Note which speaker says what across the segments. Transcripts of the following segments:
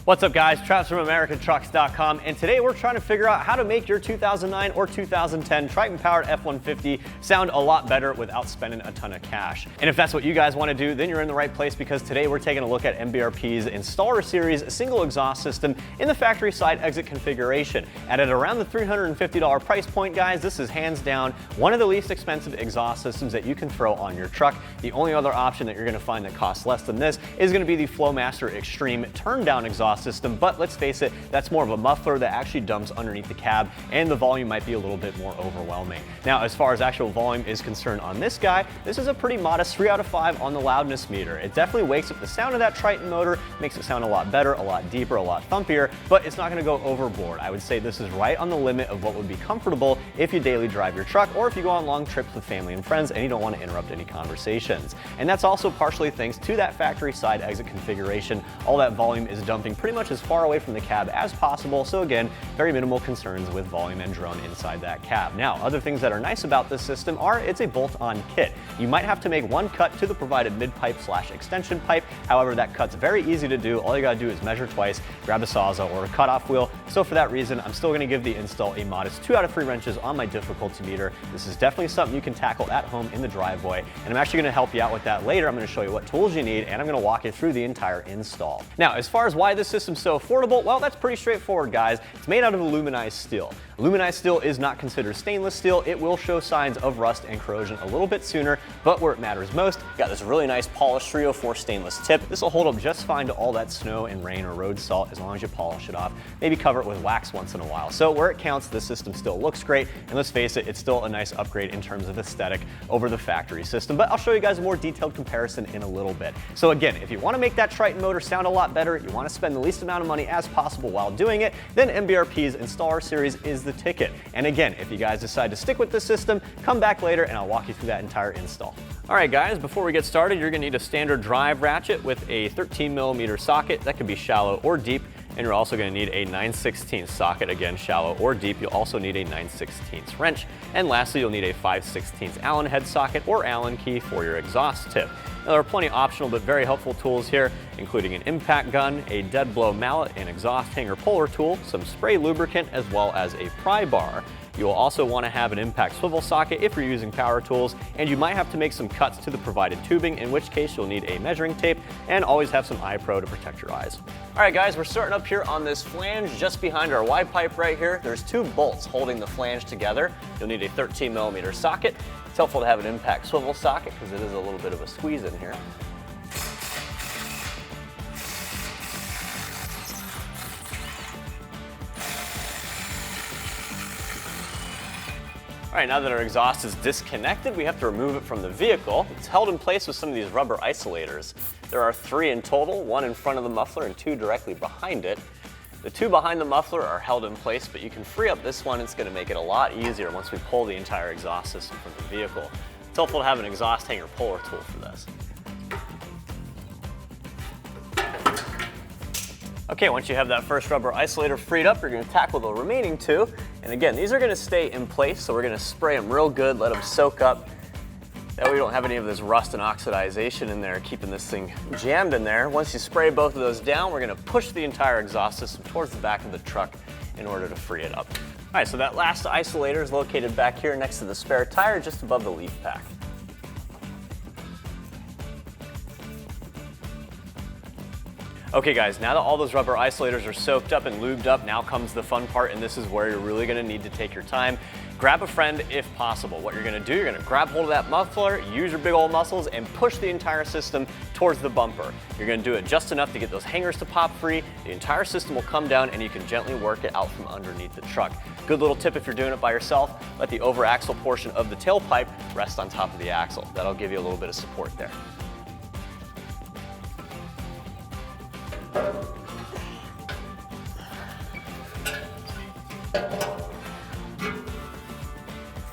Speaker 1: What's up guys, Travis from AmericanTrucks.com, and today we're trying to figure out how to make your 2009 or 2010 Triton-powered F-150 sound a lot better without spending a ton of cash. And if that's what you guys want to do, then you're in the right place, because today we're taking a look at MBRP's Installer Series single exhaust system in the factory side exit configuration. And at around the $350 price point, guys, this is hands down one of the least expensive exhaust systems that you can throw on your truck. The only other option that you're going to find that costs less than this is going to be the Flowmaster Extreme turn-down exhaust system, but let's face it, that's more of a muffler that actually dumps underneath the cab, and the volume might be a little bit more overwhelming. Now, as far as actual volume is concerned on this guy, this is a pretty modest 3 out of 5 on the loudness meter. It definitely wakes up the sound of that Triton motor, makes it sound a lot better, a lot deeper, a lot thumpier, but it's not going to go overboard. I would say this is right on the limit of what would be comfortable if you daily drive your truck, or if you go on long trips with family and friends and you don't want to interrupt any conversations. And that's also partially thanks to that factory side exit configuration. All that volume is dumping pretty much as far away from the cab as possible, so again, very minimal concerns with volume and drone inside that cab. Now, other things that are nice about this system are it's a bolt-on kit. You might have to make one cut to the provided mid-pipe / extension pipe. However, that cut's very easy to do. All you gotta do is measure twice, grab a Sawzall or a cutoff wheel. So for that reason, I'm still gonna give the install a modest 2 out of 3 wrenches on my difficulty meter. This is definitely something you can tackle at home in the driveway, and I'm actually gonna help you out with that later. I'm gonna show you what tools you need, and I'm gonna walk you through the entire install. Now, as far as why this system's so affordable, well, that's pretty straightforward, guys. It's made out of aluminized steel. Aluminized steel is not considered stainless steel. It will show signs of rust and corrosion a little bit sooner, but where it matters most, got this really nice polished 304 stainless tip. This will hold up just fine to all that snow and rain or road salt as long as you polish it off. Maybe cover it with wax once in a while. So where it counts, this system still looks great, and let's face it, it's still a nice upgrade in terms of aesthetic over the factory system, but I'll show you guys a more detailed comparison in a little bit. So again, if you want to make that Triton motor sound a lot better, you want to spend the least amount of money as possible while doing it, then MBRP's Installer Series is the ticket. And again, if you guys decide to stick with this system, come back later and I'll walk you through that entire install. All right guys, before we get started, you're gonna need a standard drive ratchet with a 13mm socket. That could be shallow or deep. And you're also going to need a 9/16 socket, again shallow or deep. You'll also need a 9/16 wrench. And lastly, you'll need a 5/16 Allen head socket or Allen key for your exhaust tip. Now, there are plenty of optional but very helpful tools here, including an impact gun, a dead blow mallet, an exhaust hanger puller tool, some spray lubricant, as well as a pry bar. You will also want to have an impact swivel socket if you're using power tools, and you might have to make some cuts to the provided tubing, in which case you'll need a measuring tape, and always have some eye pro to protect your eyes. All right guys, we're starting up here on this flange just behind our wide pipe right here. There's 2 bolts holding the flange together. You'll need a 13mm socket. It's helpful to have an impact swivel socket because it is a little bit of a squeeze in here. All right, now that our exhaust is disconnected, we have to remove it from the vehicle. It's held in place with some of these rubber isolators. There are 3 in total, 1 in front of the muffler and 2 directly behind it. The 2 behind the muffler are held in place, but you can free up this one. It's going to make it a lot easier once we pull the entire exhaust system from the vehicle. It's helpful to have an exhaust hanger puller tool for this. Okay, once you have that first rubber isolator freed up, you're going to tackle the remaining 2. And again, these are going to stay in place, so we're going to spray them real good, let them soak up. That way we don't have any of this rust and oxidization in there, keeping this thing jammed in there. Once you spray both of those down, we're going to push the entire exhaust system towards the back of the truck in order to free it up. All right, so that last isolator is located back here next to the spare tire, just above the leaf pack. Okay guys, now that all those rubber isolators are soaked up and lubed up, now comes the fun part, and this is where you're really going to need to take your time. Grab a friend if possible. What you're going to do, you're going to grab hold of that muffler, use your big old muscles, and push the entire system towards the bumper. You're going to do it just enough to get those hangers to pop free. The entire system will come down and you can gently work it out from underneath the truck. Good little tip if you're doing it by yourself, let the over axle portion of the tailpipe rest on top of the axle. That'll give you a little bit of support there.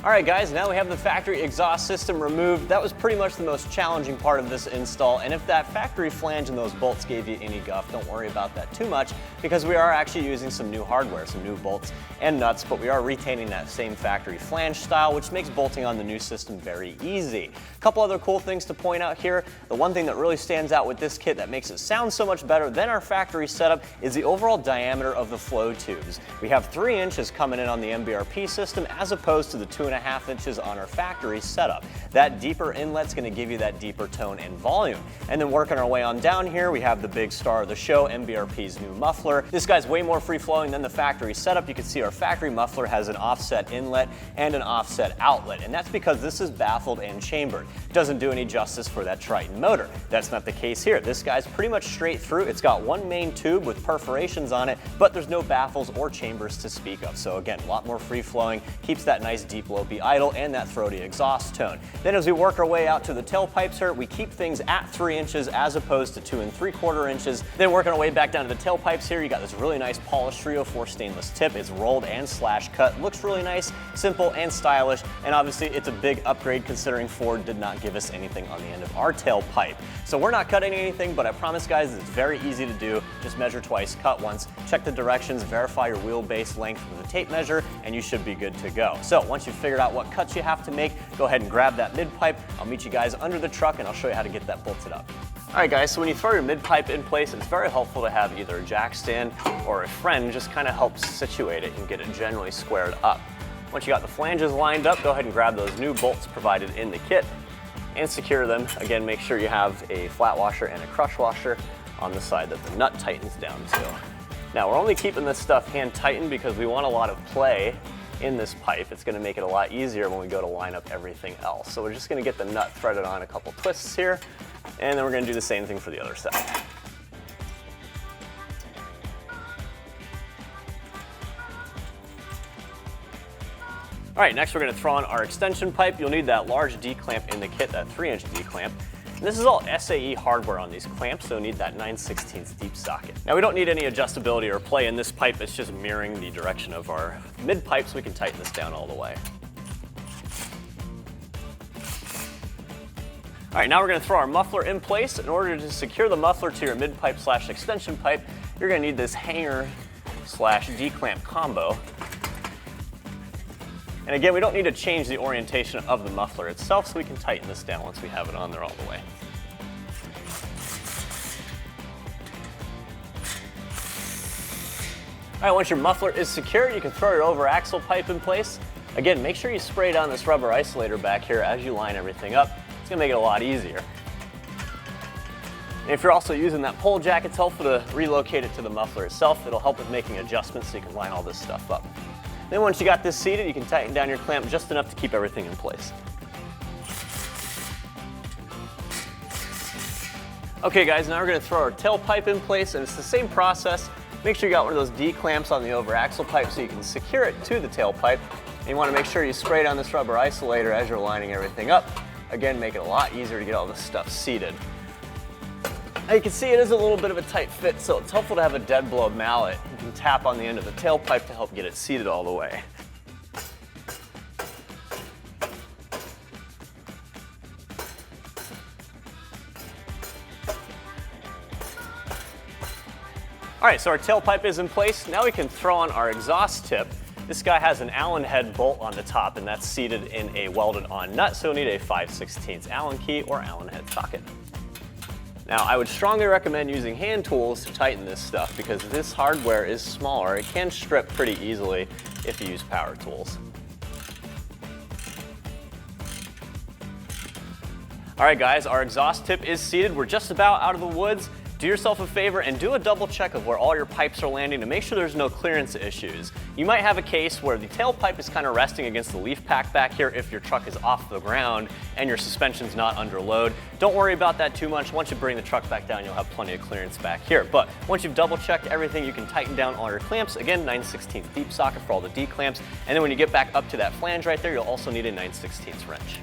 Speaker 1: All right guys, now we have the factory exhaust system removed. That was pretty much the most challenging part of this install, and if that factory flange and those bolts gave you any guff, don't worry about that too much, because we are actually using some new hardware, some new bolts and nuts, but we are retaining that same factory flange style, which makes bolting on the new system very easy. A couple other cool things to point out here. The one thing that really stands out with this kit that makes it sound so much better than our factory setup is the overall diameter of the flow tubes. We have 3 inches coming in on the MBRP system as opposed to the 2.5 inches on our factory setup. That deeper inlet's going to give you that deeper tone and volume. And then working our way on down here, we have the big star of the show, MBRP's new muffler. This guy's way more free-flowing than the factory setup. You can see our factory muffler has an offset inlet and an offset outlet, and that's because this is baffled and chambered. Doesn't do any justice for that Triton motor. That's not the case here. This guy's pretty much straight through. It's got one main tube with perforations on it, but there's no baffles or chambers to speak of. So again, a lot more free-flowing, keeps that nice deep lopey idle and that throaty exhaust tone. Then as we work our way out to the tailpipes here, we keep things at 3 inches as opposed to 2 3/4 inches. Then working our way back down to the tailpipes here, you got this really nice polished 304 stainless tip. It's rolled and slash cut. Looks really nice, simple and stylish, and obviously it's a big upgrade considering Ford did not give us anything on the end of our tailpipe. So we're not cutting anything, but I promise guys it's very easy to do. Just measure twice, cut once, check the directions, verify your wheelbase length with a tape measure, and you should be good to go. So once you've figured out what cuts you have to make, go ahead and grab that mid pipe. I'll meet you guys under the truck and I'll show you how to get that bolted up. All right guys, so when you throw your mid pipe in place, it's very helpful to have either a jack stand or a friend just kind of helps situate it and get it generally squared up. Once you got the flanges lined up, go ahead and grab those new bolts provided in the kit and secure them. Again, make sure you have a flat washer and a crush washer on the side that the nut tightens down to. Now we're only keeping this stuff hand tightened because we want a lot of play in this pipe. It's going to make it a lot easier when we go to line up everything else. So we're just going to get the nut threaded on a couple twists here, and then we're going to do the same thing for the other side. All right, next we're going to throw on our extension pipe. You'll need that large D-clamp in the kit, that 3-inch D-clamp. And this is all SAE hardware on these clamps, so you'll need that 9/16 deep socket. Now we don't need any adjustability or play in this pipe. It's just mirroring the direction of our mid pipe, so we can tighten this down all the way. All right, now we're going to throw our muffler in place. In order to secure the muffler to your mid pipe / extension pipe, you're going to need this hanger / D-clamp combo. And again, we don't need to change the orientation of the muffler itself, so we can tighten this down once we have it on there all the way. All right, once your muffler is secure, you can throw your over axle pipe in place. Again, make sure you spray down this rubber isolator back here as you line everything up. It's gonna make it a lot easier. And if you're also using that pole jack, it's helpful to relocate it to the muffler itself. It'll help with making adjustments so you can line all this stuff up. Then once you got this seated, you can tighten down your clamp just enough to keep everything in place. Okay guys, now we're going to throw our tailpipe in place, and it's the same process. Make sure you got one of those D-clamps on the over axle pipe so you can secure it to the tailpipe. And you want to make sure you spray down this rubber isolator as you're lining everything up. Again, make it a lot easier to get all this stuff seated. Now you can see it is a little bit of a tight fit, so it's helpful to have a dead blow mallet. You can tap on the end of the tailpipe to help get it seated all the way. All right, so our tailpipe is in place. Now we can throw on our exhaust tip. This guy has an Allen head bolt on the top, and that's seated in a welded on nut, so you'll need a 5/16 Allen key or Allen head socket. Now, I would strongly recommend using hand tools to tighten this stuff because this hardware is smaller. It can strip pretty easily if you use power tools. All right, guys, our exhaust tip is seated. We're just about out of the woods. Do yourself a favor and do a double check of where all your pipes are landing to make sure there's no clearance issues. You might have a case where the tailpipe is kind of resting against the leaf pack back here if your truck is off the ground and your suspension's not under load. Don't worry about that too much. Once you bring the truck back down, you'll have plenty of clearance back here. But once you've double checked everything, you can tighten down all your clamps. Again, 9/16 deep socket for all the D clamps. And then when you get back up to that flange right there, you'll also need a 9/16 wrench.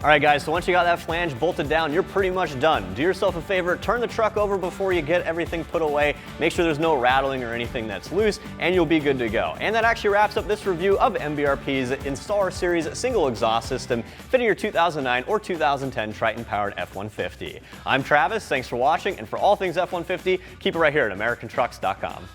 Speaker 1: All right, guys, so once you got that flange bolted down, you're pretty much done. Do yourself a favor, turn the truck over before you get everything put away. Make sure there's no rattling or anything that's loose, and you'll be good to go. And that actually wraps up this review of MBRP's Installer Series single exhaust system fitting your 2009 or 2010 Triton-powered F-150. I'm Travis, thanks for watching, and for all things F-150, keep it right here at AmericanTrucks.com.